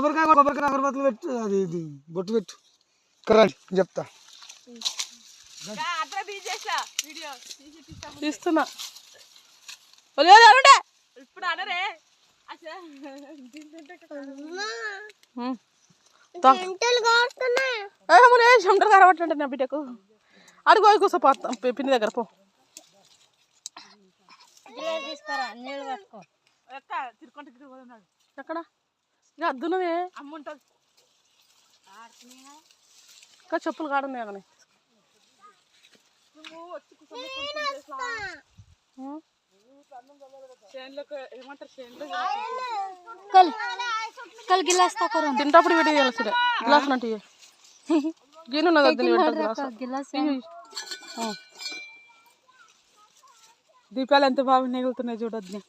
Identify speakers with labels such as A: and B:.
A: కొబ్బరికాయ అగరబత్తులు పెట్టు, అది ఇది బొట్టు పెట్టు. కరెంట్ చెప్తా
B: తీస్తున్నా ఇప్పుడు అనరే చెమటలు కరబట్టండి నా బిడ్డకు. అడుగు పోయి కూర్చో పిన్ని దగ్గర పో. ఎక్కడ ఇక అద్దునదే అమ్ముంటుంది. ఇంకా చెప్పులు కాడున్నాయి కానీ తింటప్పుడు వీడియో తెలుసు గ్లాస్ అంటే దీపాలు ఎంత బాగా నెగులుతున్నాయి చూడొద్దు.